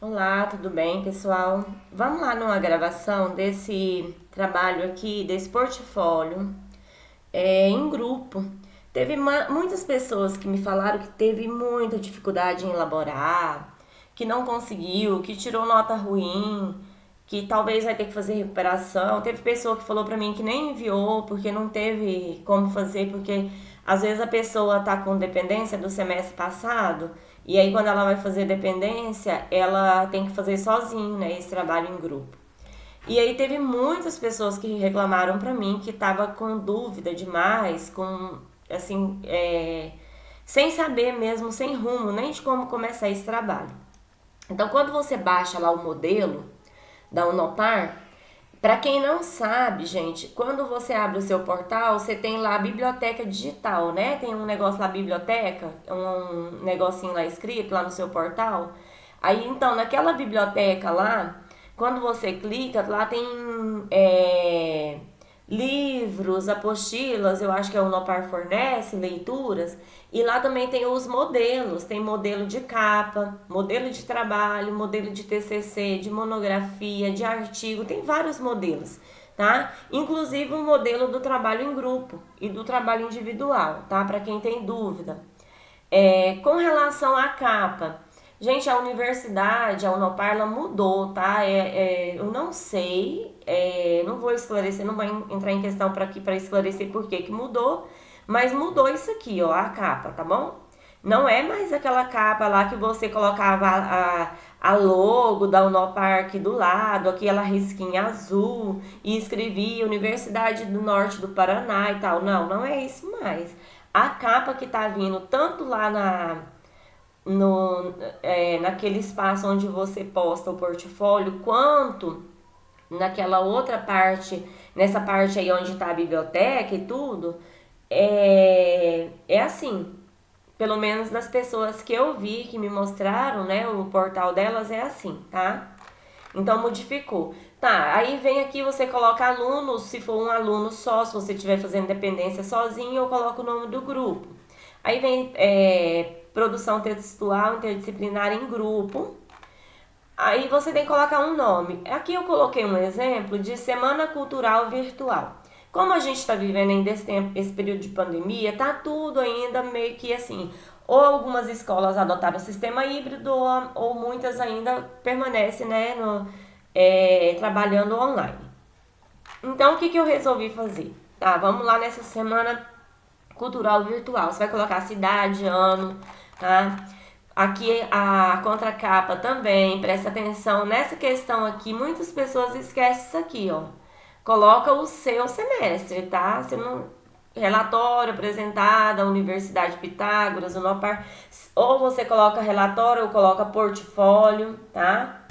Olá, tudo bem, pessoal? Vamos lá numa gravação desse trabalho aqui, desse portfólio, em grupo. Teve muitas pessoas que me falaram que teve muita dificuldade em elaborar, que não conseguiu, que tirou nota ruim, que talvez vai ter que fazer recuperação. Teve pessoa que falou pra mim que nem enviou porque não teve como fazer, porque às vezes a pessoa tá com dependência do semestre passado e aí quando ela vai fazer dependência, ela tem que fazer sozinho, né, esse trabalho em grupo. E aí teve muitas pessoas que reclamaram pra mim que tava com dúvida demais, com assim, sem saber mesmo, sem rumo, nem de como começar esse trabalho. Então, quando você baixa lá o modelo da Unopar, para quem não sabe, gente, quando você abre o seu portal, você tem lá a biblioteca digital, né? Tem um negócio lá, biblioteca, um negocinho lá escrito lá no seu portal. Aí, então, naquela biblioteca lá, quando você clica, lá tem livros, apostilas, eu acho que a Unopar fornece, leituras, e lá também tem os modelos, tem modelo de capa, modelo de trabalho, modelo de TCC, de monografia, de artigo, tem vários modelos, tá? Inclusive o modelo do trabalho em grupo e do trabalho individual, tá? Para quem tem dúvida. Com relação à capa, gente, a universidade, a Unopar, ela mudou, tá? Eu não sei, não vou esclarecer, não vou entrar em questão para aqui para esclarecer por que mudou, mas mudou isso aqui, ó, a capa, tá bom? Não é mais aquela capa lá que você colocava a logo da Unopar aqui do lado, aquela risquinha azul e escrevia Universidade do Norte do Paraná e tal. Não, não é isso mais. A capa que tá vindo tanto lá naquele espaço onde você posta o portfólio, quanto naquela outra parte, nessa parte aí onde tá a biblioteca e tudo, é assim. Pelo menos das pessoas que eu vi, que me mostraram, né, o portal delas é assim, tá? Então modificou. Tá, aí vem aqui, você coloca alunos, se for um aluno só, se você estiver fazendo dependência sozinho, eu coloco o nome do grupo. Aí vem produção textual interdisciplinar em grupo. Aí você tem que colocar um nome. Aqui eu coloquei um exemplo de Semana Cultural Virtual. Como a gente está vivendo ainda esse período de pandemia, tá tudo ainda meio que assim. Ou algumas escolas adotaram o sistema híbrido, ou muitas ainda permanecem, né, trabalhando online. Então, o que eu resolvi fazer? Tá, vamos lá nessa semana cultural virtual. Você vai colocar cidade, ano, tá? Aqui a contracapa também, presta atenção nessa questão aqui. Muitas pessoas esquecem isso aqui, ó. Coloca o seu semestre, tá? Você não, relatório apresentado à Universidade Pitágoras, Unopar, ou você coloca relatório ou coloca portfólio, tá?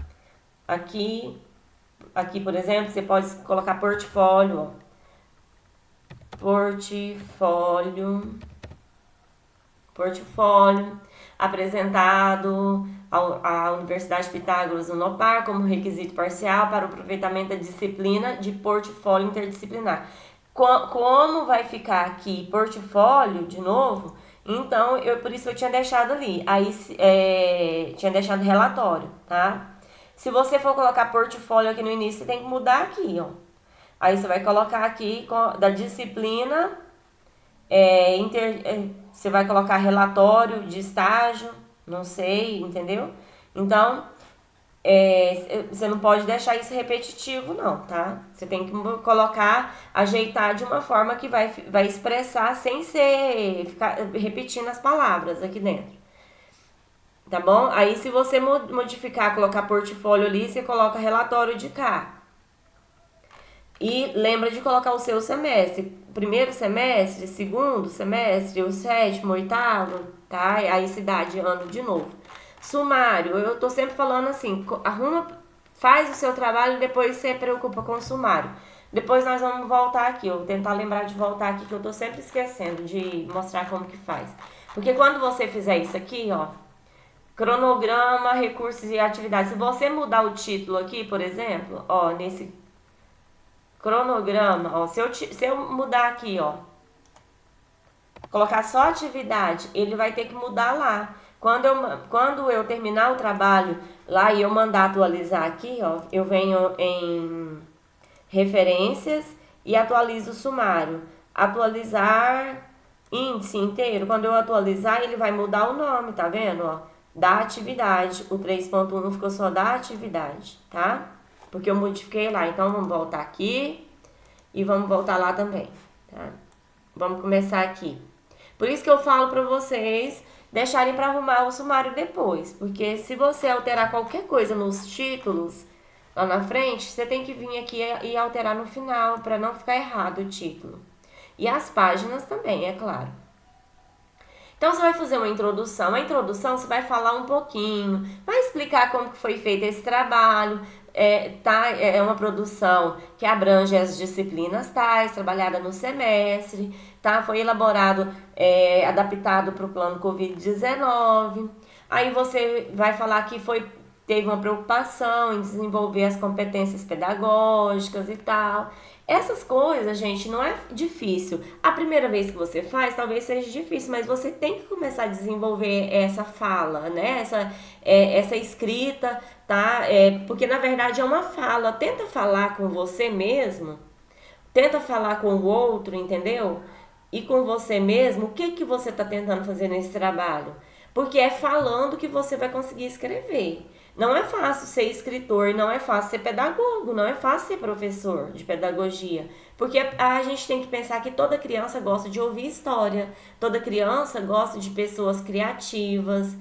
Aqui, aqui por exemplo, você pode colocar portfólio, ó. Portfólio apresentado à Universidade Pitágoras Unopar como requisito parcial para o aproveitamento da disciplina de portfólio interdisciplinar. Como vai ficar aqui portfólio de novo? Então, por isso eu tinha deixado ali. Aí, tinha deixado relatório, tá? Se você for colocar portfólio aqui no início, você tem que mudar aqui, ó. Aí você vai colocar aqui da disciplina, você vai colocar relatório de estágio, não sei, entendeu? Então, você não pode deixar isso repetitivo, não, tá? Você tem que colocar, ajeitar de uma forma que vai expressar sem ficar repetindo as palavras aqui dentro. Tá bom? Aí, se você modificar, colocar portfólio ali, você coloca relatório de cá. E lembra de colocar o seu semestre. Primeiro semestre, segundo semestre, o sétimo, oitavo, tá? Aí cidade, ano de novo. Sumário, eu tô sempre falando assim, arruma, faz o seu trabalho e depois você preocupa com o sumário. Depois nós vamos voltar aqui, eu vou tentar lembrar de voltar aqui, que eu tô sempre esquecendo de mostrar como que faz. Porque quando você fizer isso aqui, ó, cronograma, recursos e atividades, se você mudar o título aqui, por exemplo, ó, nesse cronograma, ó, se eu mudar aqui, ó, colocar só atividade, ele vai ter que mudar lá. Quando eu terminar o trabalho lá e eu mandar atualizar aqui, ó, eu venho em referências e atualizo o sumário. Atualizar índice inteiro. Quando eu atualizar, ele vai mudar o nome, tá vendo? Ó, da atividade. O 3.1 ficou só da atividade, tá? Porque eu modifiquei lá. Então, vamos voltar aqui e vamos voltar lá também, tá? Vamos começar aqui. Por isso que eu falo pra vocês deixarem para arrumar o sumário depois. Porque se você alterar qualquer coisa nos títulos lá na frente, você tem que vir aqui e alterar no final para não ficar errado o título. E as páginas também, é claro. Então, você vai fazer uma introdução. A introdução, você vai falar um pouquinho, vai explicar como que foi feito esse trabalho. É uma produção que abrange as disciplinas tais, trabalhada no semestre, tá? Foi elaborado, adaptado para o plano Covid-19. Aí você vai falar que teve uma preocupação em desenvolver as competências pedagógicas e tal. Essas coisas, gente, não é difícil. A primeira vez que você faz, talvez seja difícil, mas você tem que começar a desenvolver essa fala, né? Essa escrita, tá? Porque, na verdade, é uma fala. Tenta falar com você mesmo, tenta falar com o outro, entendeu? E com você mesmo, o que você está tentando fazer nesse trabalho? Porque é falando que você vai conseguir escrever. Não é fácil ser escritor, não é fácil ser pedagogo, não é fácil ser professor de pedagogia. Porque a gente tem que pensar que toda criança gosta de ouvir história, toda criança gosta de pessoas criativas,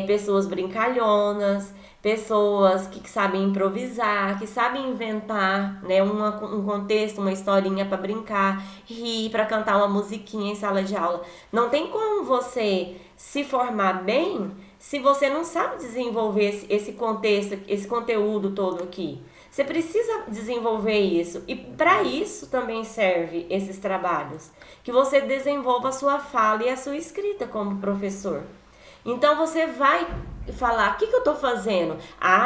pessoas brincalhonas, pessoas que sabem improvisar, que sabem inventar, né, um contexto, uma historinha para brincar, rir, para cantar uma musiquinha em sala de aula. Não tem como você se formar bem se você não sabe desenvolver esse contexto, esse conteúdo todo aqui. Você precisa desenvolver isso. E para isso também serve esses trabalhos. Que você desenvolva a sua fala e a sua escrita como professor. Então você vai falar, o que eu estou fazendo?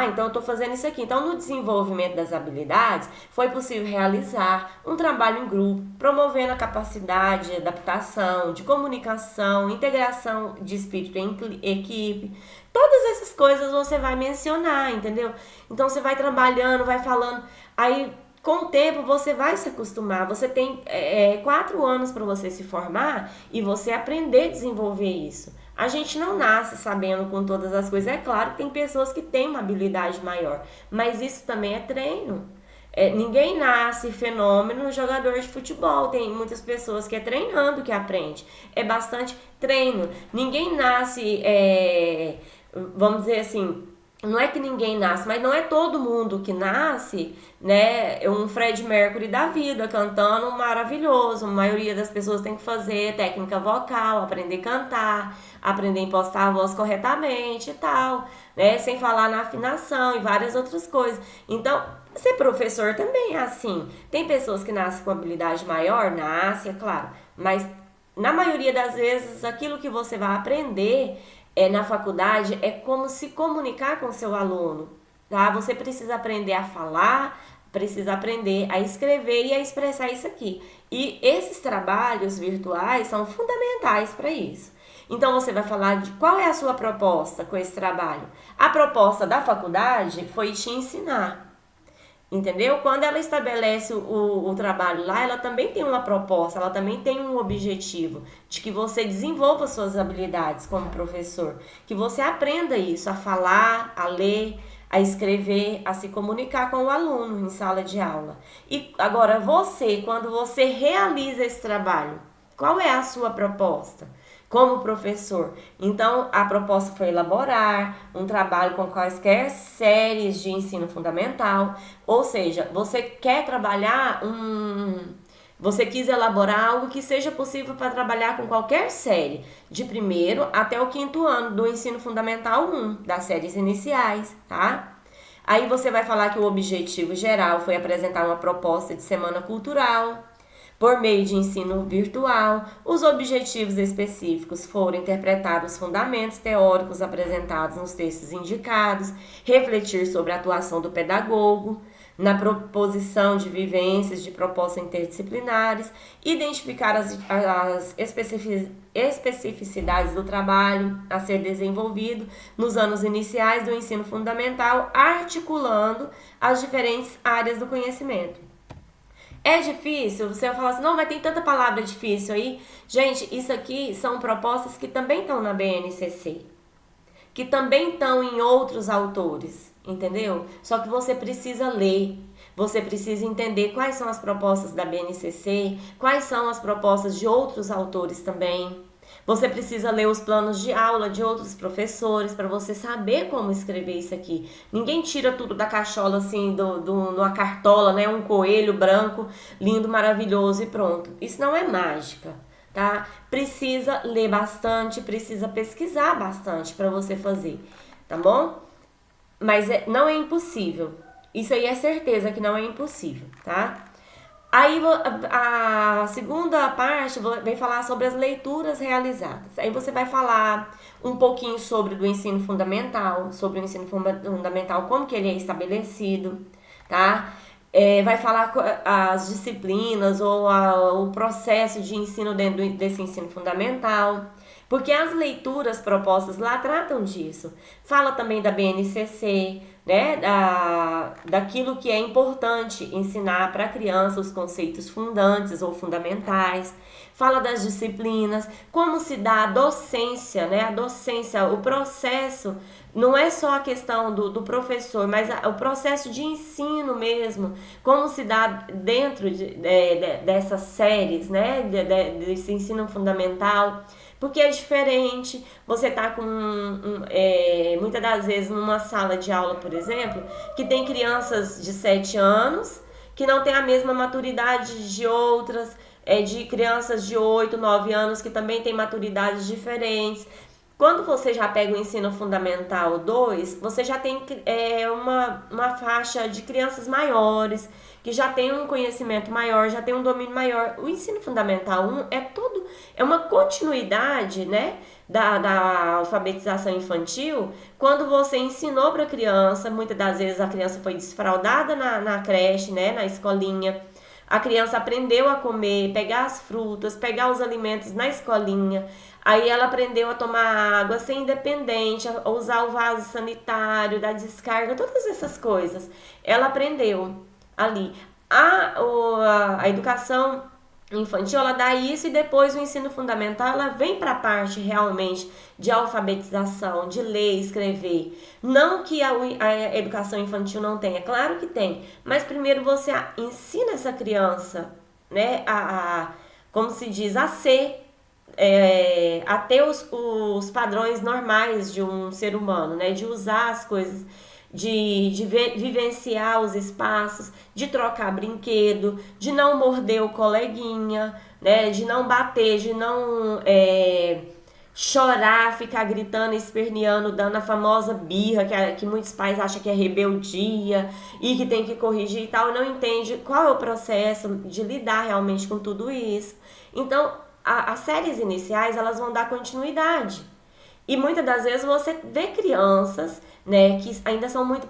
Então eu estou fazendo isso aqui. Então no desenvolvimento das habilidades foi possível realizar um trabalho em grupo, promovendo a capacidade de adaptação, de comunicação, integração de espírito em equipe. Todas essas coisas você vai mencionar, entendeu? Então você vai trabalhando, vai falando, aí com o tempo você vai se acostumar. Você tem 4 anos para você se formar e você aprender a desenvolver isso. A gente não nasce sabendo com todas as coisas. É claro que tem pessoas que têm uma habilidade maior, mas isso também é treino. Ninguém nasce fenômeno jogador de futebol. Tem muitas pessoas que é treinando que aprende. É bastante treino. Ninguém nasce, vamos dizer assim, não é que ninguém nasce, mas não é todo mundo que nasce, né, um Fred Mercury da vida, cantando maravilhoso. A maioria das pessoas tem que fazer técnica vocal, aprender a cantar, aprender a impostar a voz corretamente e tal, né, sem falar na afinação e várias outras coisas. Então, ser professor também é assim. Tem pessoas que nascem com habilidade maior, nasce, é claro, mas na maioria das vezes aquilo que você vai aprender na faculdade é como se comunicar com seu aluno, tá? Você precisa aprender a falar, precisa aprender a escrever e a expressar isso aqui. E esses trabalhos virtuais são fundamentais para isso. Então você vai falar de qual é a sua proposta com esse trabalho. A proposta da faculdade foi te ensinar. Entendeu? Quando ela estabelece o trabalho lá, ela também tem uma proposta, ela também tem um objetivo de que você desenvolva suas habilidades como professor, que você aprenda isso, a falar, a ler, a escrever, a se comunicar com o aluno em sala de aula. E agora você, quando você realiza esse trabalho, qual é a sua proposta como professor? Então, a proposta foi elaborar um trabalho com quaisquer séries de ensino fundamental, ou seja, você quer trabalhar você quis elaborar algo que seja possível para trabalhar com qualquer série, de 1º até o 5º ano do ensino fundamental 1, das séries iniciais, tá? Aí você vai falar que o objetivo geral foi apresentar uma proposta de semana cultural, por meio de ensino virtual. Os objetivos específicos foram interpretar os fundamentos teóricos apresentados nos textos indicados, refletir sobre a atuação do pedagogo, na proposição de vivências de propostas interdisciplinares, identificar as especificidades do trabalho a ser desenvolvido nos anos iniciais do ensino fundamental, articulando as diferentes áreas do conhecimento. É difícil? Você vai falar assim, não, mas tem tanta palavra difícil aí. Gente, isso aqui são propostas que também estão na BNCC, que também estão em outros autores, entendeu? Só que você precisa ler, você precisa entender quais são as propostas da BNCC, quais são as propostas de outros autores também. Você precisa ler os planos de aula de outros professores para você saber como escrever isso aqui. Ninguém tira tudo da cachola assim, numa cartola, né? Um coelho branco, lindo, maravilhoso e pronto. Isso não é mágica, tá? Precisa ler bastante, precisa pesquisar bastante para você fazer, tá bom? Mas não é impossível. Isso aí é certeza que não é impossível, tá? Aí a segunda parte vai falar sobre as leituras realizadas. Aí você vai falar um pouquinho sobre do ensino fundamental, sobre o ensino fundamental, como que ele é estabelecido, tá? Vai falar as disciplinas ou o processo de ensino dentro desse ensino fundamental, porque as leituras propostas lá tratam disso. Fala também da BNCC, né, daquilo que é importante ensinar para a criança, os conceitos fundantes ou fundamentais. Fala das disciplinas, como se dá a docência, né? A docência, o processo, não é só a questão do professor, mas o processo de ensino mesmo, como se dá dentro dessas séries, né? Desse ensino fundamental. Porque é diferente, você tá com, muitas das vezes, numa sala de aula, por exemplo, que tem crianças de 7 anos, que não tem a mesma maturidade de outras, de crianças de 8, 9 anos, que também tem maturidades diferentes. Quando você já pega o ensino fundamental 2, você já tem uma faixa de crianças maiores, que já tem um conhecimento maior, já tem um domínio maior. O ensino fundamental 1 é uma continuidade, né, da alfabetização infantil, quando você ensinou para a criança, muitas das vezes a criança foi desfraldada na creche, né, na escolinha, a criança aprendeu a comer, pegar as frutas, pegar os alimentos na escolinha. Aí ela aprendeu a tomar água, a ser independente, a usar o vaso sanitário, da descarga, todas essas coisas. Ela aprendeu ali. A educação infantil, ela dá isso, e depois o ensino fundamental, ela vem para a parte realmente de alfabetização, de ler e escrever. Não que a educação infantil não tenha, claro que tem, mas primeiro você ensina essa criança, né, como se diz, a ser, a ter os padrões normais de um ser humano, né, de usar as coisas, de vivenciar os espaços, de trocar brinquedo, de não morder o coleguinha, né, de não bater, de não chorar, ficar gritando, esperneando, dando a famosa birra, que muitos pais acham que é rebeldia e que tem que corrigir e tal, não entende qual é o processo de lidar realmente com tudo isso. Então, as séries iniciais, elas vão dar continuidade. E muitas das vezes você vê crianças, né, que ainda são muito,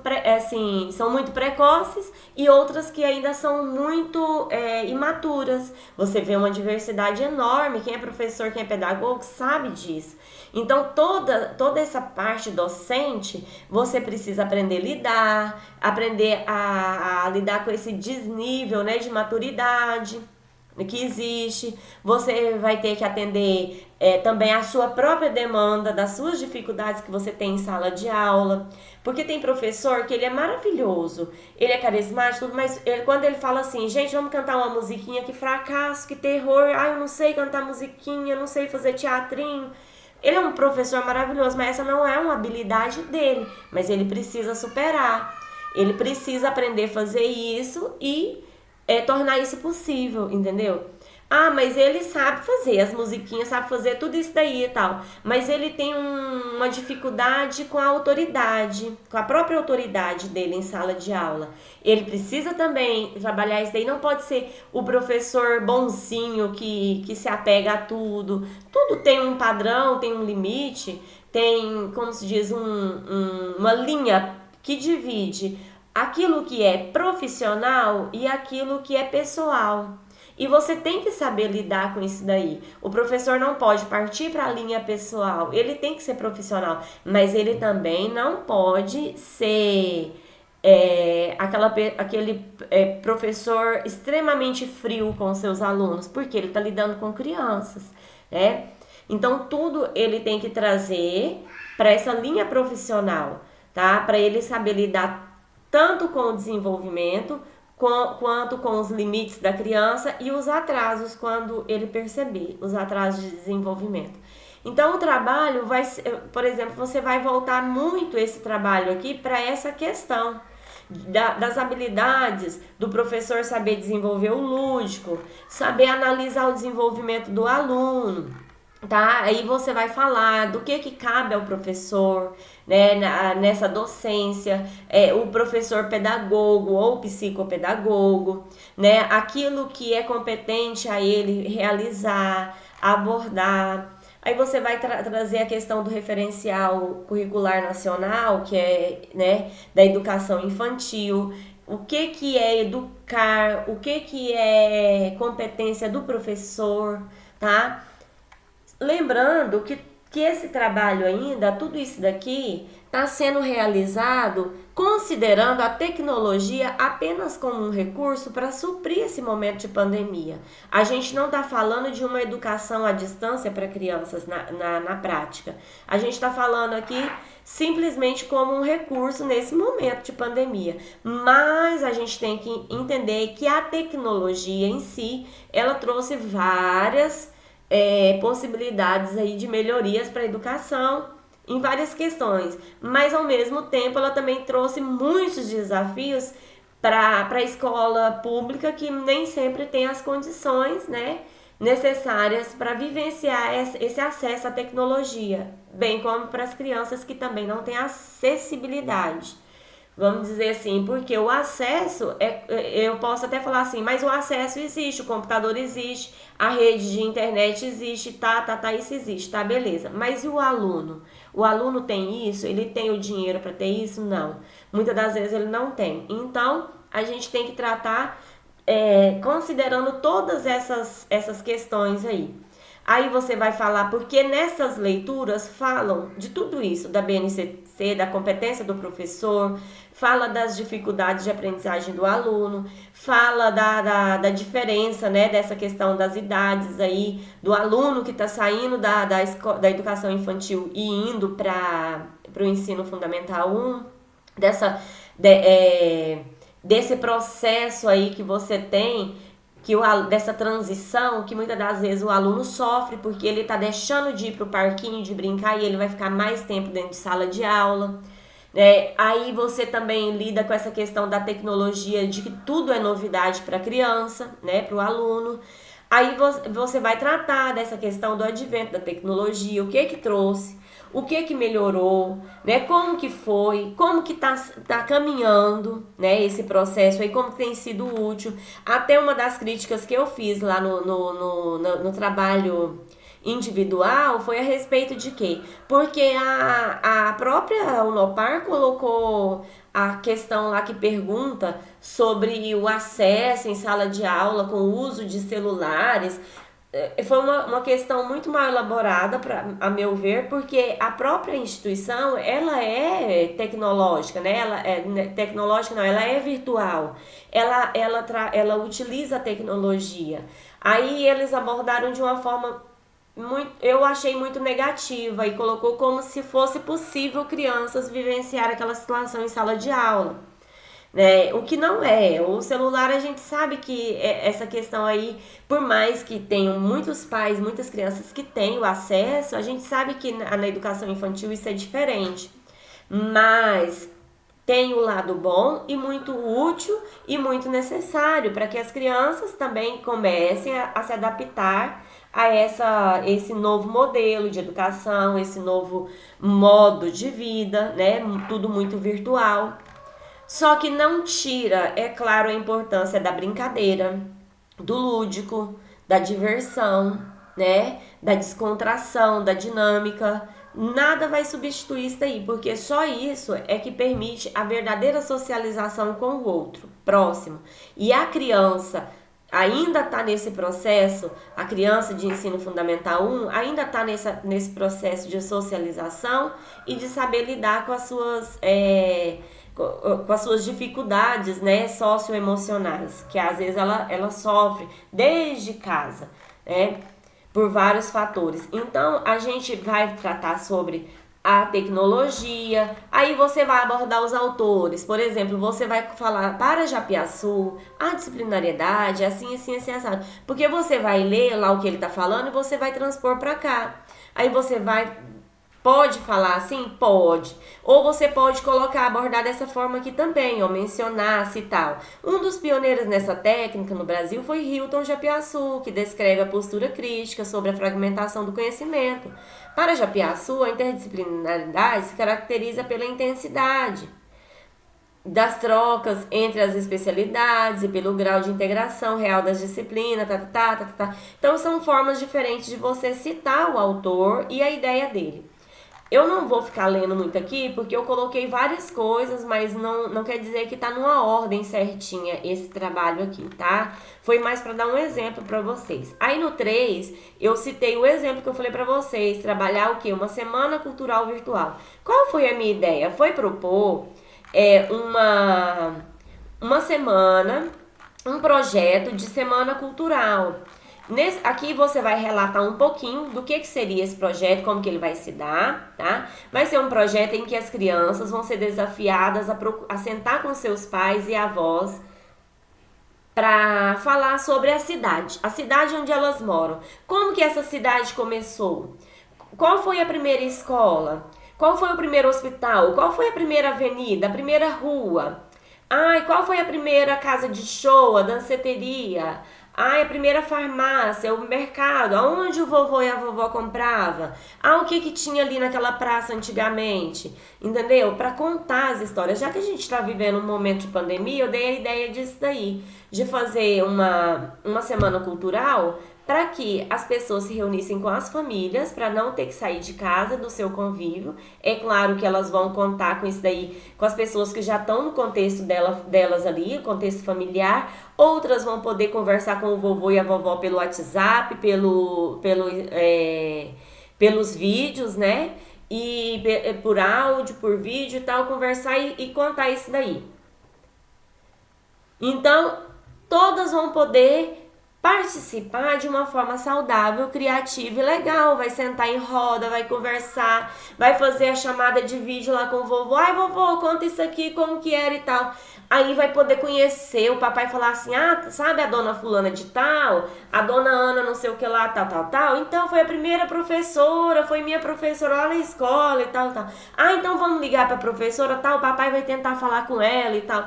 são muito precoces, e outras que ainda são muito imaturas. Você vê uma diversidade enorme. Quem é professor, quem é pedagogo sabe disso. Então toda essa parte docente, você precisa aprender a lidar, aprender a lidar com esse desnível, né, de maturidade que existe. Você vai ter que atender também a sua própria demanda, das suas dificuldades que você tem em sala de aula, porque tem professor que ele é maravilhoso, ele é carismático, mas quando ele fala assim, gente, vamos cantar uma musiquinha, que fracasso, que terror, eu não sei cantar musiquinha, não sei fazer teatrinho. Ele é um professor maravilhoso, mas essa não é uma habilidade dele, mas ele precisa superar, ele precisa aprender a fazer isso e tornar isso possível, entendeu? Mas ele sabe fazer as musiquinhas, sabe fazer tudo isso daí e tal, mas ele tem uma dificuldade com a autoridade, com a própria autoridade dele em sala de aula. Ele precisa também trabalhar isso daí. Não pode ser o professor bonzinho que se apega a tudo. Tudo tem um padrão, tem um limite, tem, como se diz, uma linha que divide aquilo que é profissional e aquilo que é pessoal. E você tem que saber lidar com isso daí. O professor não pode partir para a linha pessoal, ele tem que ser profissional, mas ele também não pode ser aquele professor extremamente frio com seus alunos, porque ele está lidando com crianças, né? Então, tudo ele tem que trazer para essa linha profissional, tá? Para ele saber lidar tanto com o desenvolvimento quanto com os limites da criança e os atrasos quando ele perceber, os atrasos de desenvolvimento. Então, o trabalho vai, por exemplo, você vai voltar muito esse trabalho aqui para essa questão das habilidades do professor saber desenvolver o lúdico, saber analisar o desenvolvimento do aluno, tá? Aí você vai falar do que cabe ao professor, né, nessa docência, o professor pedagogo ou psicopedagogo, né? Aquilo que é competente a ele realizar, abordar. Aí você vai trazer a questão do referencial curricular nacional, que é, né, da educação infantil, o que é educar, o que é competência do professor, tá? Lembrando que esse trabalho ainda, tudo isso daqui, está sendo realizado considerando a tecnologia apenas como um recurso para suprir esse momento de pandemia. A gente não está falando de uma educação à distância para crianças na prática. A gente está falando aqui simplesmente como um recurso nesse momento de pandemia. Mas a gente tem que entender que a tecnologia em si, ela trouxe várias possibilidades aí de melhorias para a educação em várias questões, mas ao mesmo tempo ela também trouxe muitos desafios para a escola pública que nem sempre tem as condições, né, necessárias para vivenciar esse acesso à tecnologia, bem como para as crianças que também não têm acessibilidade. Vamos dizer assim, porque o acesso, eu posso até falar assim, mas o acesso existe, o computador existe, a rede de internet existe, isso existe, tá, beleza. Mas e o aluno? O aluno tem isso? Ele tem o dinheiro para ter isso? Não. Muitas das vezes ele não tem. Então, a gente tem que tratar considerando todas essas questões aí. Aí você vai falar, porque nessas leituras falam de tudo isso, da BNCC, da competência do professor, fala das dificuldades de aprendizagem do aluno, fala da diferença, né, dessa questão das idades aí, do aluno que está saindo da educação infantil e indo para o ensino fundamental 1, desse processo aí que você tem, dessa transição, que muitas das vezes o aluno sofre porque ele está deixando de ir para o parquinho de brincar e ele vai ficar mais tempo dentro de sala de aula. Aí você também lida com essa questão da tecnologia, de que tudo é novidade para a criança, né, para o aluno. Aí você vai tratar dessa questão do advento da tecnologia, o que trouxe, o que melhorou, né? Como que foi, como que tá caminhando, né, esse processo aí, como que tem sido útil. Até uma das críticas que eu fiz lá no trabalho individual foi a respeito de quê? Porque a própria Unopar colocou a questão lá que pergunta sobre o acesso em sala de aula com o uso de celulares. Foi uma questão muito mal elaborada, a meu ver, porque a própria instituição, ela é tecnológica, né? Tecnológica não, ela é virtual, ela utiliza a tecnologia. Aí eles abordaram de uma forma eu achei muito negativa e colocou como se fosse possível crianças vivenciar aquela situação em sala de aula. O que não é. O celular, a gente sabe que essa questão aí, por mais que tenham muitos pais, muitas crianças que têm o acesso, a gente sabe que na educação infantil isso é diferente. Mas tem o lado bom e muito útil e muito necessário para que as crianças também comecem a se adaptar a esse novo modelo de educação, esse novo modo de vida, né? Tudo muito virtual. Só que não tira, é claro, a importância da brincadeira, do lúdico, da diversão, né? Da descontração, da dinâmica, nada vai substituir isso daí, porque só isso é que permite a verdadeira socialização com o outro, próximo. E a criança ainda está nesse processo, a criança de ensino fundamental 1 ainda está nesse processo de socialização e de saber lidar com as suas dificuldades, né, socioemocionais, que às vezes ela sofre desde casa, né, por vários fatores. Então, a gente vai tratar sobre a tecnologia, aí você vai abordar os autores, por exemplo, você vai falar para Japiaçu, a disciplinariedade, assim, assim, assim, assado, porque você vai ler lá o que ele está falando e você vai transpor para cá. Aí você pode falar assim? Pode. Ou você pode abordar dessa forma aqui também, ou mencionar-se e tal. Um dos pioneiros nessa técnica no Brasil foi Hilton Japiaçu, que descreve a postura crítica sobre a fragmentação do conhecimento. Para Japiaçu, a interdisciplinaridade se caracteriza pela intensidade das trocas entre as especialidades e pelo grau de integração real das disciplinas, Então, são formas diferentes de você citar o autor e a ideia dele. Eu não vou ficar lendo muito aqui, porque eu coloquei várias coisas, mas não quer dizer que tá numa ordem certinha esse trabalho aqui, tá? Foi mais para dar um exemplo para vocês. Aí no 3, eu citei o exemplo que eu falei para vocês, trabalhar o quê? Uma semana cultural virtual. Qual foi a minha ideia? Foi propor uma semana, um projeto de semana cultural. Aqui você vai relatar um pouquinho do que seria esse projeto, como que ele vai se dar, tá? Vai ser um projeto em que as crianças vão ser desafiadas a sentar com seus pais e avós para falar sobre a cidade onde elas moram. Como que essa cidade começou? Qual foi a primeira escola? Qual foi o primeiro hospital? Qual foi a primeira avenida, a primeira rua? Qual foi a primeira casa de show, a danceteria? A primeira farmácia, o mercado, aonde o vovô e a vovó compravam? O que tinha ali naquela praça antigamente? Entendeu? Para contar as histórias. Já que a gente está vivendo um momento de pandemia, eu dei a ideia disso daí, de fazer uma semana cultural para que as pessoas se reunissem com as famílias, para não ter que sair de casa do seu convívio. É claro que elas vão contar com isso daí, com as pessoas que já estão no contexto delas ali, o contexto familiar. Outras vão poder conversar com o vovô e a vovó pelo WhatsApp, pelos vídeos, né? E por áudio, por vídeo e tal, conversar e contar isso daí. Então, todas vão poder participar de uma forma saudável, criativa e legal. Vai sentar em roda, vai conversar, vai fazer a chamada de vídeo lá com o vovô. Vovô, conta isso aqui, como que era e tal. Aí vai poder conhecer o papai, falar assim, sabe a dona fulana de tal? A dona Ana não sei o que lá, tal. Então foi a primeira professora, foi minha professora lá na escola e tal. Então vamos ligar pra professora, tal, o papai vai tentar falar com ela e tal.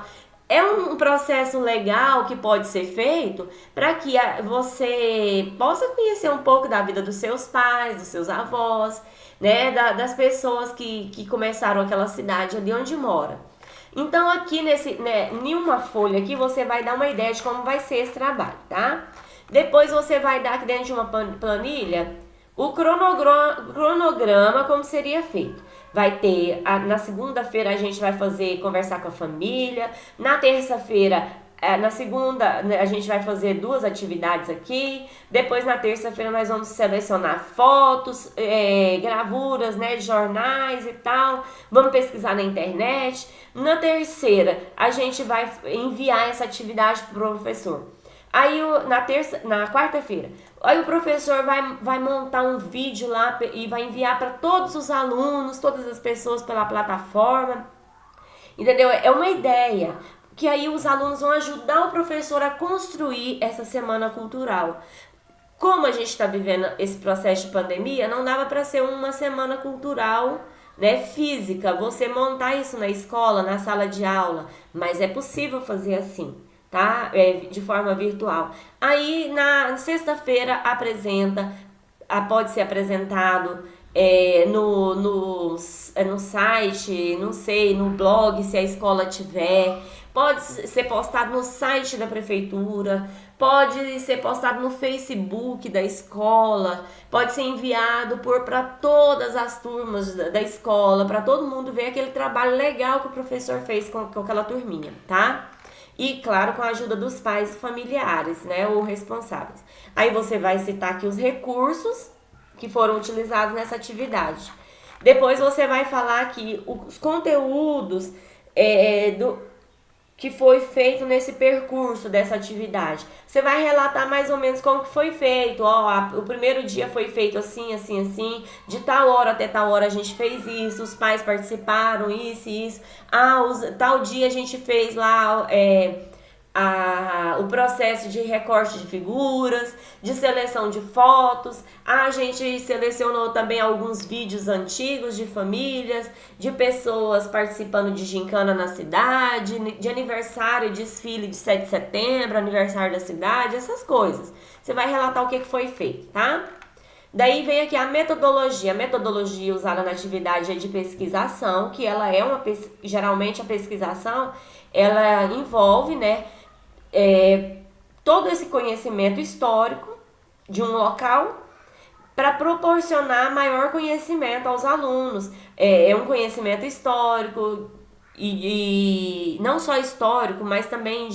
É um processo legal que pode ser feito para que você possa conhecer um pouco da vida dos seus pais, dos seus avós, né, das pessoas que começaram aquela cidade ali onde mora. Então aqui em uma folha aqui você vai dar uma ideia de como vai ser esse trabalho, tá? Depois você vai dar aqui dentro de uma planilha o cronograma como seria feito. Vai ter, na segunda-feira a gente vai conversar com a família, na terça-feira, na segunda a gente vai fazer 2 atividades aqui, depois na terça-feira nós vamos selecionar fotos, gravuras, né, de jornais e tal, vamos pesquisar na internet. Na terceira a gente vai enviar essa atividade para o professor. Aí na quarta-feira, aí o professor vai montar um vídeo lá e vai enviar para todos os alunos, todas as pessoas pela plataforma, entendeu? É uma ideia que aí os alunos vão ajudar o professor a construir essa semana cultural. Como a gente está vivendo esse processo de pandemia, não dava para ser uma semana cultural, né, física, você montar isso na escola, na sala de aula, mas é possível fazer assim. Tá? De forma virtual. Aí na sexta-feira pode ser apresentado no site, não sei, no blog, se a escola tiver, pode ser postado no site da prefeitura, pode ser postado no Facebook da escola, pode ser enviado para todas as turmas da escola, para todo mundo ver aquele trabalho legal que o professor fez com aquela turminha, tá? E, claro, com a ajuda dos pais e familiares, né, ou responsáveis. Aí você vai citar aqui os recursos que foram utilizados nessa atividade. Depois você vai falar aqui os conteúdos que foi feito nesse percurso dessa atividade. Você vai relatar mais ou menos como que foi feito. O primeiro dia foi feito assim, assim, assim. De tal hora até tal hora a gente fez isso. Os pais participaram, isso e isso. Tal dia a gente fez lá o processo de recorte de figuras, de seleção de fotos. A gente selecionou também alguns vídeos antigos de famílias, de pessoas participando de gincana na cidade, de aniversário, desfile de 7 de setembro, aniversário da cidade, essas coisas. Você vai relatar o que foi feito, tá? Daí vem aqui a metodologia. A metodologia usada na atividade é de pesquisação, que ela é geralmente a pesquisação, ela envolve, né, todo esse conhecimento histórico de um local para proporcionar maior conhecimento aos alunos. É um conhecimento histórico e não só histórico, mas também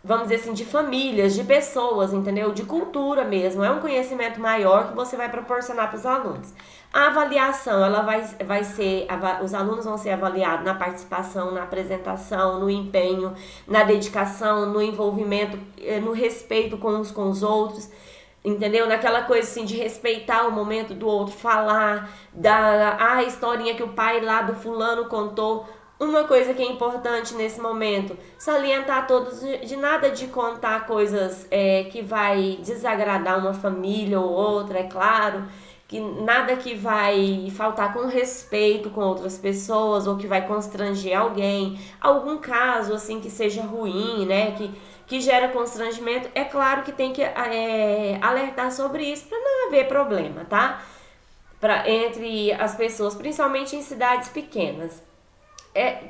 vamos dizer assim, de famílias, de pessoas, entendeu? De cultura mesmo. É um conhecimento maior que você vai proporcionar para os alunos. A avaliação, ela vai ser, os alunos vão ser avaliados na participação, na apresentação, no empenho, na dedicação, no envolvimento, no respeito com os outros, entendeu? Naquela coisa assim de respeitar o momento do outro, falar a historinha que o pai lá do fulano contou. Uma coisa que é importante nesse momento, salientar a todos de nada de contar coisas que vai desagradar uma família ou outra, é claro, que nada que vai faltar com respeito com outras pessoas ou que vai constranger alguém, algum caso assim que seja ruim, né, que gera constrangimento, é claro que tem que alertar sobre isso para não haver problema, tá? Entre as pessoas, principalmente em cidades pequenas.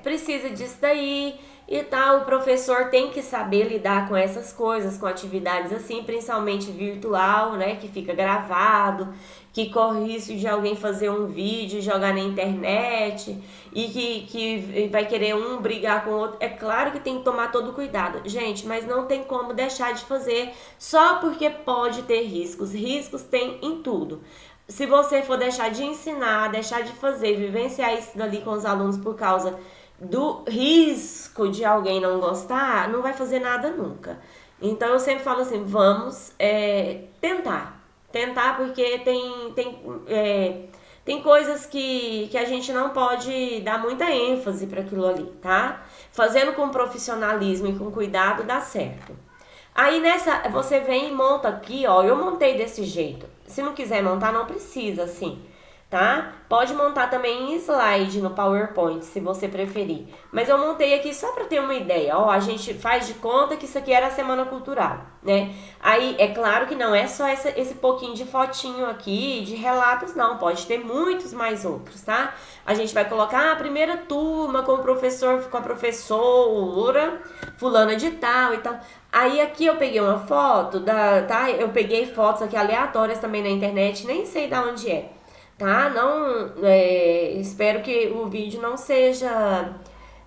Precisa disso daí e tal, o professor tem que saber lidar com essas coisas, com atividades assim, principalmente virtual, né, que fica gravado, que corre risco de alguém fazer um vídeo, jogar na internet e que vai querer um brigar com o outro. É claro que tem que tomar todo cuidado, gente, mas não tem como deixar de fazer só porque pode ter riscos. Riscos tem em tudo. Se você for deixar de ensinar, deixar de fazer, vivenciar isso dali com os alunos por causa do risco de alguém não gostar, não vai fazer nada nunca. Então eu sempre falo assim, vamos tentar. Tentar porque tem coisas que a gente não pode dar muita ênfase para aquilo ali, tá? Fazendo com profissionalismo e com cuidado dá certo. Aí você vem e monta aqui, ó, eu montei desse jeito. Se não quiser montar, não precisa, assim, tá? Pode montar também em slide no PowerPoint, se você preferir. Mas eu montei aqui só para ter uma ideia, ó, a gente faz de conta que isso aqui era a Semana Cultural, né? Aí, é claro que não é só esse pouquinho de fotinho aqui, de relatos, não, pode ter muitos mais outros, tá? A gente vai colocar a primeira turma com o professor, com a professora, fulana de tal e tal. Aí aqui eu peguei uma foto, tá? Eu peguei fotos aqui aleatórias também na internet, nem sei de onde é, tá? Espero que o vídeo não seja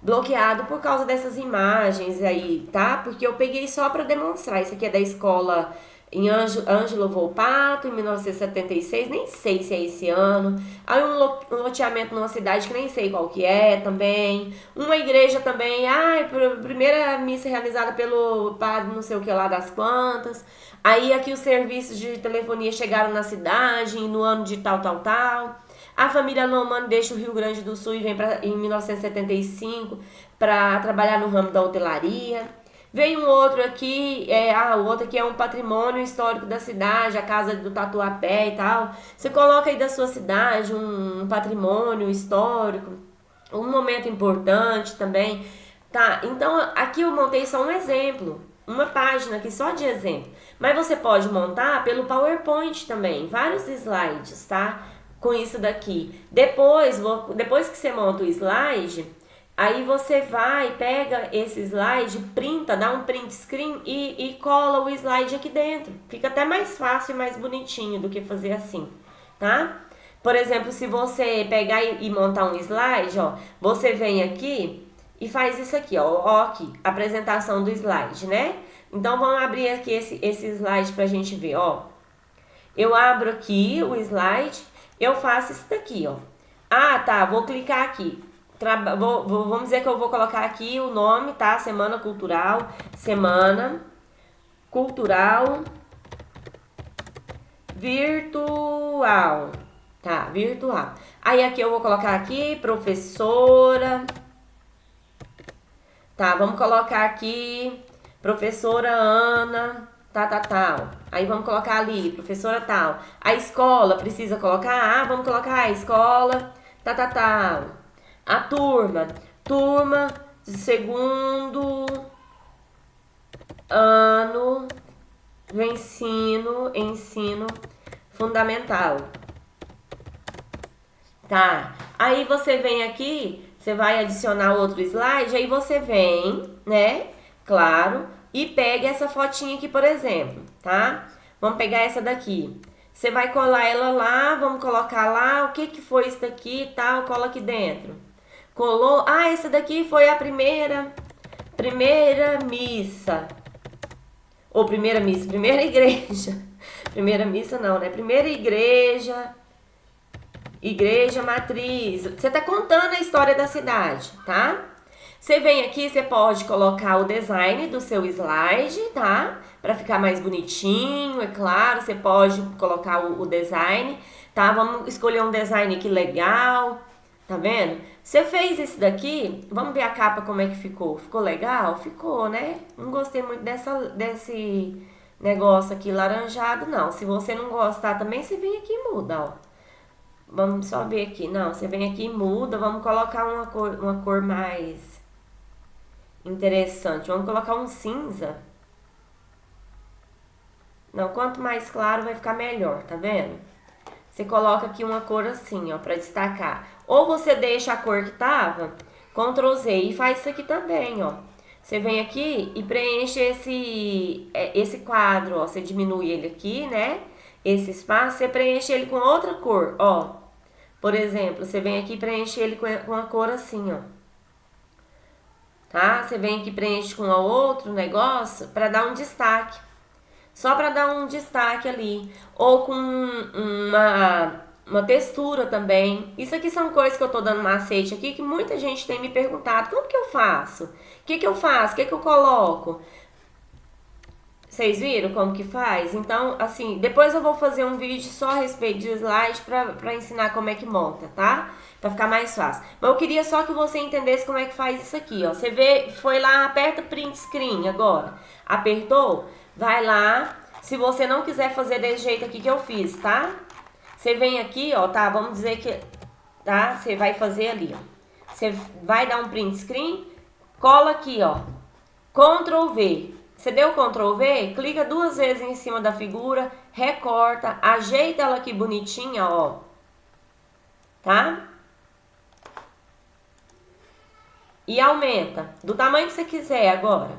bloqueado por causa dessas imagens aí, tá? Porque eu peguei só para demonstrar. Isso aqui é da escola em Ângelo Volpato, em 1976, nem sei se é esse ano. Aí um loteamento numa cidade que nem sei qual que é também. Uma igreja também, primeira missa realizada pelo padre não sei o que lá das quantas. Aí aqui os serviços de telefonia chegaram na cidade no ano de tal. A família Normando deixa o Rio Grande do Sul e vem em 1975 para trabalhar no ramo da hotelaria. Vem um outro aqui, o outro aqui é um patrimônio histórico da cidade, a casa do Tatuapé e tal. Você coloca aí da sua cidade um patrimônio histórico, um momento importante também, tá? Então aqui eu montei só um exemplo, uma página aqui só de exemplo. Mas você pode montar pelo PowerPoint também, vários slides, tá? Com isso daqui. Depois que você monta o slide, Aí você vai, pega esse slide, printa, dá um print screen e cola o slide aqui dentro. Fica até mais fácil e mais bonitinho do que fazer assim, tá? Por exemplo, se você pegar e montar um slide, ó, você vem aqui e faz isso aqui, ó aqui, apresentação do slide, né? Então, vamos abrir aqui esse slide pra gente ver, ó. Eu abro aqui o slide, eu faço isso daqui, ó. Ah, tá, vou clicar aqui. Vamos dizer que eu vou colocar aqui o nome, tá? Semana Cultural Virtual. Tá, virtual. Aí aqui eu vou colocar aqui, professora. Tá, vamos colocar aqui, professora Ana, tal. Aí vamos colocar ali, professora tal. A escola, precisa colocar? Ah, vamos colocar a escola, tal. A turma de segundo ano do ensino fundamental. Tá, aí você vem aqui, você vai adicionar outro slide, aí você vem, né, claro, e pega essa fotinha aqui, por exemplo, tá? Vamos pegar essa daqui. Você vai colar ela lá, vamos colocar lá, o que foi isso daqui e tal, cola aqui dentro. Colou, ah, essa daqui foi a primeira missa. Ou primeira igreja. Primeira missa não, né? Primeira igreja matriz. Você tá contando a história da cidade, tá? Você vem aqui, você pode colocar o design do seu slide, tá? Para ficar mais bonitinho, é claro. Você pode colocar o design, tá? Vamos escolher um design aqui legal, tá vendo? Você fez esse daqui, vamos ver a capa como é que ficou. Ficou legal? Ficou, né? Não gostei muito desse negócio aqui laranjado, não. Se você não gostar também, você vem aqui e muda, ó. Vamos só ver aqui. Não, você vem aqui e muda. Vamos colocar uma cor mais interessante. Vamos colocar um cinza. Não, quanto mais claro vai ficar melhor, tá vendo? Você coloca aqui uma cor assim, ó, pra destacar. Ou você deixa a cor que tava, Ctrl Z, e faz isso aqui também, ó. Você vem aqui e preenche esse quadro, ó. Você diminui ele aqui, né? Esse espaço, você preenche ele com outra cor, ó. Por exemplo, você vem aqui e preenche ele com a cor assim, ó. Tá? Você vem aqui e preenche com outro negócio para dar um destaque. Só para dar um destaque ali. Ou com uma textura também. Isso aqui são coisas que eu tô dando macete aqui que muita gente tem me perguntado. Como que eu faço? O que eu faço? O que eu coloco? Vocês viram como que faz? Então, assim, depois eu vou fazer um vídeo só a respeito de slide pra ensinar como é que monta, tá? Pra ficar mais fácil. Mas eu queria só que você entendesse como é que faz isso aqui, ó. Você vê, foi lá, aperta print screen agora. Apertou? Vai lá. Se você não quiser fazer desse jeito aqui que eu fiz, tá? Você vem aqui, ó, tá? Vamos dizer que, tá? Você vai fazer ali, ó. Você vai dar um print screen, cola aqui, ó. Ctrl V. Você deu Ctrl V? Clica 2 vezes em cima da figura, recorta, ajeita ela aqui bonitinha, ó. Tá? E aumenta, do tamanho que você quiser agora.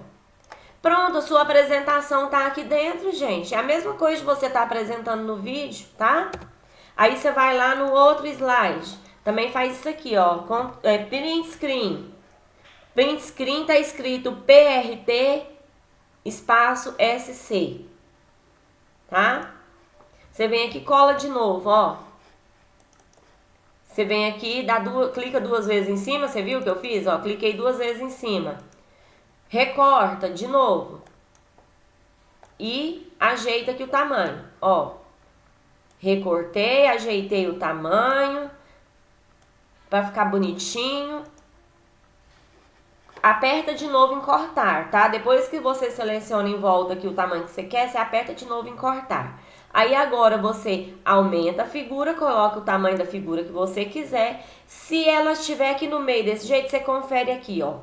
Pronto, a sua apresentação tá aqui dentro, gente. É a mesma coisa que você tá apresentando no vídeo, tá? Aí você vai lá no outro slide. Também faz isso aqui, ó. Print screen. Print screen tá escrito PRT espaço SC, tá? Você vem aqui, cola de novo, ó. Você vem aqui, clica 2 vezes em cima, você viu o que eu fiz? Ó, cliquei 2 vezes em cima. Recorta de novo. E ajeita aqui o tamanho, ó. Recortei, ajeitei o tamanho para ficar bonitinho. Aperta de novo em cortar, tá? Depois que você seleciona em volta aqui o tamanho que você quer, você aperta de novo em cortar. Aí agora você aumenta a figura, coloca o tamanho da figura que você quiser. Se ela estiver aqui no meio desse jeito, você confere aqui, ó.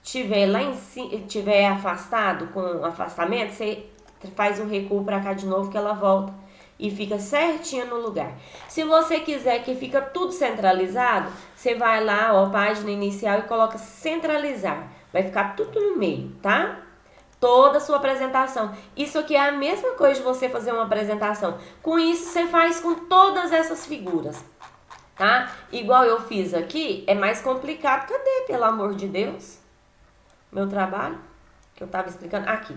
Tiver lá em cima, tiver afastado com afastamento, você faz um recuo pra cá de novo que ela volta e fica certinho no lugar. Se você quiser que fica tudo centralizado, você vai lá, ó, página inicial e coloca centralizar. Vai ficar tudo no meio, tá? Toda a sua apresentação. Isso aqui é a mesma coisa de você fazer uma apresentação. Com isso, você faz com todas essas figuras, tá? Igual eu fiz aqui, é mais complicado. Cadê, pelo amor de Deus? Meu trabalho, que eu tava explicando. Aqui.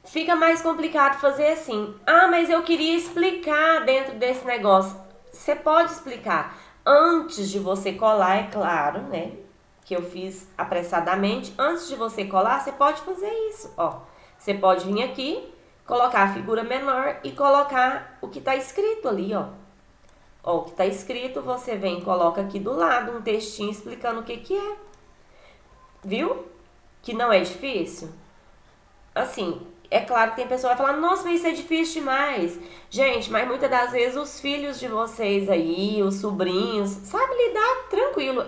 Fica mais complicado fazer assim. Ah, mas eu queria explicar dentro desse negócio. Você pode explicar. Antes de você colar, é claro, né? Que eu fiz apressadamente. Antes de você colar, você pode fazer isso, ó. Você pode vir aqui, colocar a figura menor e colocar o que tá escrito ali, ó. Ó, o que tá escrito, você vem e coloca aqui do lado um textinho explicando o que que é. Viu? Que não é difícil? Assim, é claro que tem pessoa que vai falar, nossa, mas isso é difícil demais. Gente, mas muitas das vezes os filhos de vocês aí, os sobrinhos, sabe lidar tranquilo.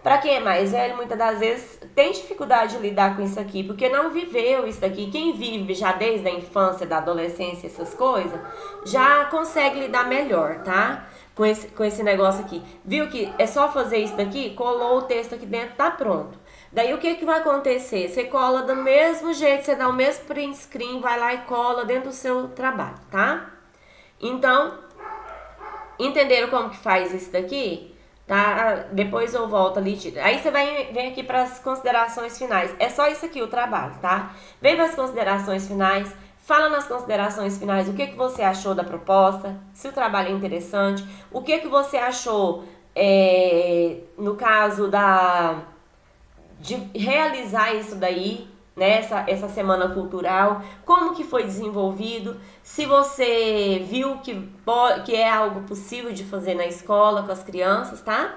Pra quem é mais velho, muitas das vezes tem dificuldade de lidar com isso aqui, porque não viveu isso aqui. Quem vive já desde a infância, da adolescência, essas coisas, já consegue lidar melhor, tá? Com esse negócio aqui. Viu que é só fazer isso daqui, colou o texto aqui dentro, tá pronto. Daí o que vai acontecer? Você cola do mesmo jeito, você dá o mesmo print screen, vai lá e cola dentro do seu trabalho, tá? Então, entenderam como que faz isso daqui? Tá? Depois eu volto ali. Aí você vem aqui para as considerações finais. É só isso aqui o trabalho, tá? Vem para as considerações finais. Fala nas considerações finais o que você achou da proposta, se o trabalho é interessante, o que você achou no caso de realizar isso daí, né, essa semana cultural, como que foi desenvolvido, se você viu que é algo possível de fazer na escola com as crianças, tá?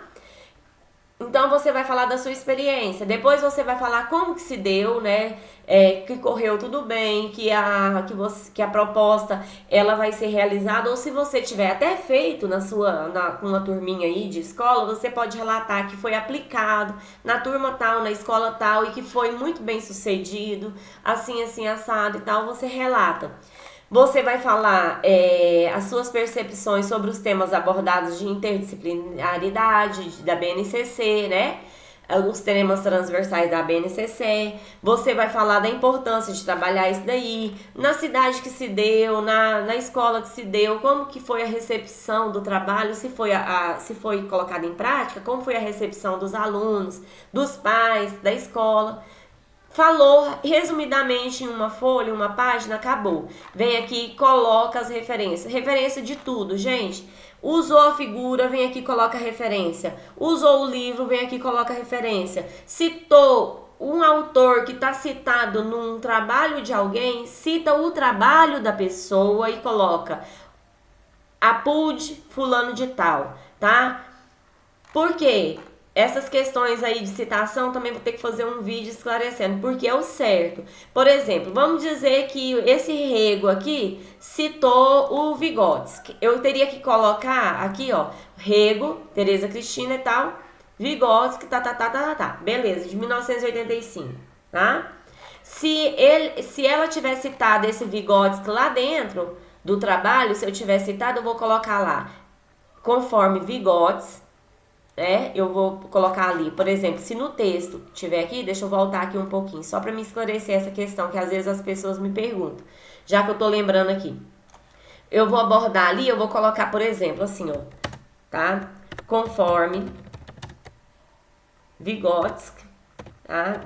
Então você vai falar da sua experiência, depois você vai falar como que se deu, né? Que correu tudo bem, que a proposta ela vai ser realizada, ou se você tiver até feito com uma turminha aí de escola, você pode relatar que foi aplicado na turma tal, na escola tal, e que foi muito bem sucedido, assim, assim, assado e tal, você relata. Você vai falar as suas percepções sobre os temas abordados de interdisciplinaridade da BNCC, né? Os temas transversais da BNCC. Você vai falar da importância de trabalhar isso daí, na cidade que se deu, na escola que se deu, como que foi a recepção do trabalho, se foi colocado em prática, como foi a recepção dos alunos, dos pais, da escola. Falou resumidamente em uma folha, uma página, acabou. Vem aqui, coloca as referências. Referência de tudo, gente. Usou a figura, vem aqui, coloca a referência. Usou o livro, vem aqui, coloca a referência. Citou um autor que está citado num trabalho de alguém, cita o trabalho da pessoa e coloca Apud fulano de tal, tá? Por quê? Essas questões aí de citação também vou ter que fazer um vídeo esclarecendo, porque é o certo. Por exemplo, vamos dizer que esse Rego aqui citou o Vygotsky. Eu teria que colocar aqui, ó, Rego, Tereza Cristina e tal, Vygotsky, tá. Beleza, de 1985, tá? Se ela tiver citado esse Vygotsky lá dentro do trabalho, se eu tiver citado, eu vou colocar lá, conforme Vygotsky. Eu vou colocar ali, por exemplo, se no texto tiver aqui, deixa eu voltar aqui um pouquinho, só para me esclarecer essa questão, que às vezes as pessoas me perguntam, já que eu tô lembrando aqui. Eu vou abordar ali, eu vou colocar, por exemplo, assim, ó, tá? Conforme Vygotsky, tá?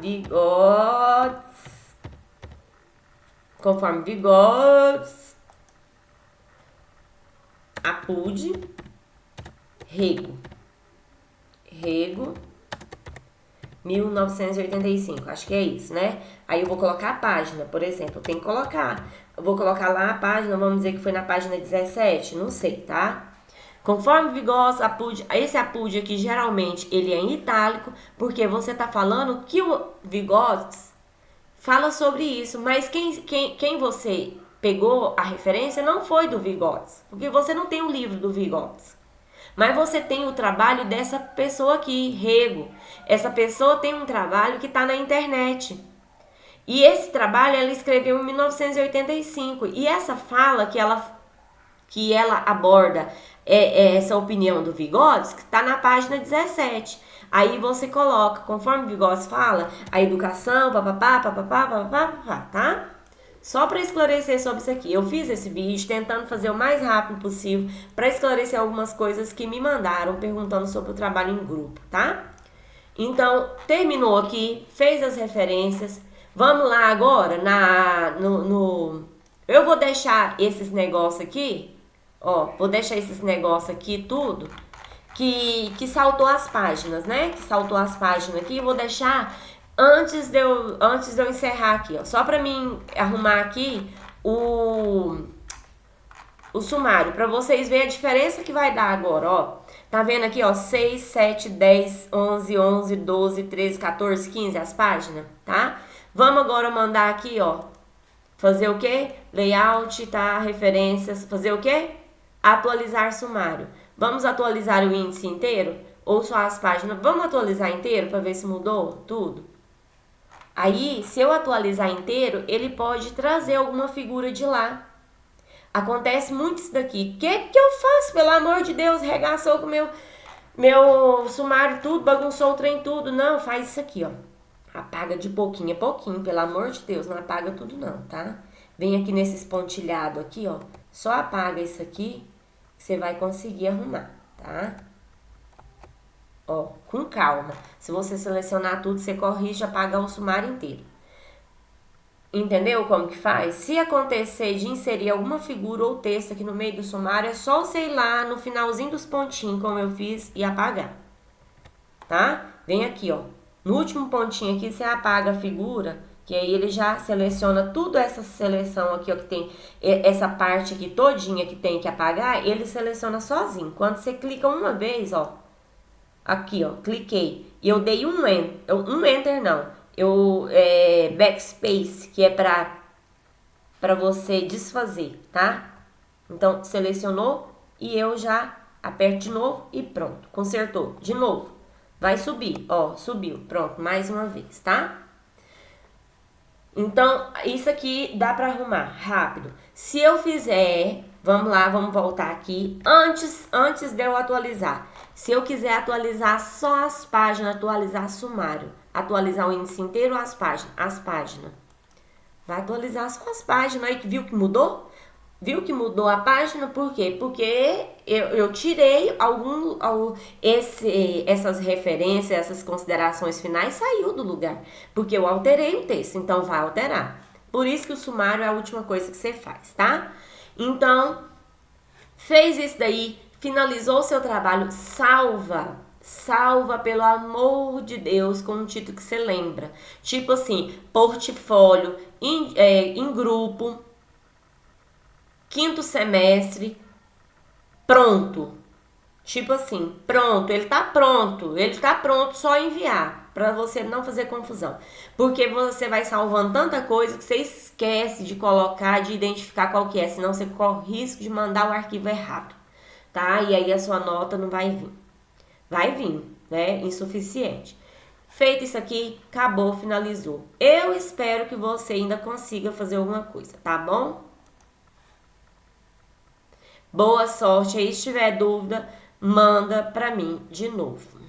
Conforme Vygotsky, Apud, Rego, 1985, acho que é isso, né? Aí eu vou colocar a página, por exemplo, eu tenho que colocar. Eu vou colocar lá a página, vamos dizer que foi na página 17, não sei, tá? Conforme Vygotsky, Apud, esse Apud aqui, geralmente, ele é em itálico, porque você tá falando que o Vygotsky fala sobre isso, mas quem você pegou a referência não foi do Vygotsky, porque você não tem o livro do Vygotsky. Mas você tem o trabalho dessa pessoa aqui, Rego. Essa pessoa tem um trabalho que está na internet. E esse trabalho ela escreveu em 1985. E essa fala que ela aborda essa opinião do Vygotsky está na página 17. Aí você coloca, conforme o Vygotsky fala, a educação, papapá, papapá, papapá, papapá, tá? Só para esclarecer sobre isso aqui. Eu fiz esse vídeo tentando fazer o mais rápido possível para esclarecer algumas coisas que me mandaram perguntando sobre o trabalho em grupo, tá? Então, terminou aqui, fez as referências. Vamos lá agora eu vou deixar esses negócios aqui, ó, vou deixar esses negócios aqui tudo que saltou as páginas, né? Que saltou as páginas aqui, eu vou deixar antes de eu encerrar aqui, ó, só para mim arrumar aqui o sumário, para vocês verem a diferença que vai dar agora, ó. Tá vendo aqui, ó, 6, 7, 10, 11, 12, 13, 14, 15 as páginas, tá? Vamos agora mandar aqui, ó, fazer o quê? Layout, tá? Referências, fazer o quê? Atualizar sumário. Vamos atualizar o índice inteiro? Ou só as páginas? Vamos atualizar inteiro para ver se mudou tudo? Aí, se eu atualizar inteiro, ele pode trazer alguma figura de lá. Acontece muito isso daqui. O que eu faço? Pelo amor de Deus, regaçou com meu sumário tudo, bagunçou o trem tudo. Não, faz isso aqui, ó. Apaga de pouquinho a pouquinho, pelo amor de Deus, não apaga tudo não, tá? Vem aqui nesses pontilhados aqui, ó. Só apaga isso aqui, que você vai conseguir arrumar, tá? Ó, com calma. Se você selecionar tudo, você corrige e apaga o sumário inteiro. Entendeu como que faz? Se acontecer de inserir alguma figura ou texto aqui no meio do sumário, é só você ir lá no finalzinho dos pontinhos, como eu fiz, e apagar. Tá? Vem aqui, ó. No último pontinho aqui, você apaga a figura, que aí ele já seleciona tudo essa seleção aqui, ó, que tem essa parte aqui todinha que tem que apagar, ele seleciona sozinho. Quando você clica uma vez, ó, aqui, ó, cliquei, e eu dei um enter não. Backspace, que é para você desfazer, tá? Então, selecionou e eu já aperto de novo e pronto, consertou. De novo, vai subir, ó, subiu, pronto, mais uma vez, tá? Então, isso aqui dá para arrumar rápido. Se eu fizer, vamos lá, vamos voltar aqui, antes de eu atualizar. Se eu quiser atualizar só as páginas, atualizar sumário, atualizar o índice inteiro ou as páginas. Vai atualizar só as páginas aí, viu que mudou? Viu que mudou a página? Por quê? Porque eu tirei essas referências, essas considerações finais, saiu do lugar. Porque eu alterei o texto, então vai alterar. Por isso que o sumário é a última coisa que você faz, tá? Então, fez isso daí, finalizou o seu trabalho, salva, pelo amor de Deus, com um título que você lembra. Tipo assim, portfólio, em grupo, 5º semestre, pronto. Tipo assim, pronto, ele tá pronto, só enviar, para você não fazer confusão. Porque você vai salvando tanta coisa que você esquece de colocar, de identificar qual que é, senão você corre risco de mandar o arquivo errado, tá? E aí a sua nota não vai vir. Vai vir, né? Insuficiente. Feito isso aqui, acabou, finalizou. Eu espero que você ainda consiga fazer alguma coisa, tá bom? Boa sorte aí, se tiver dúvida, manda pra mim de novo.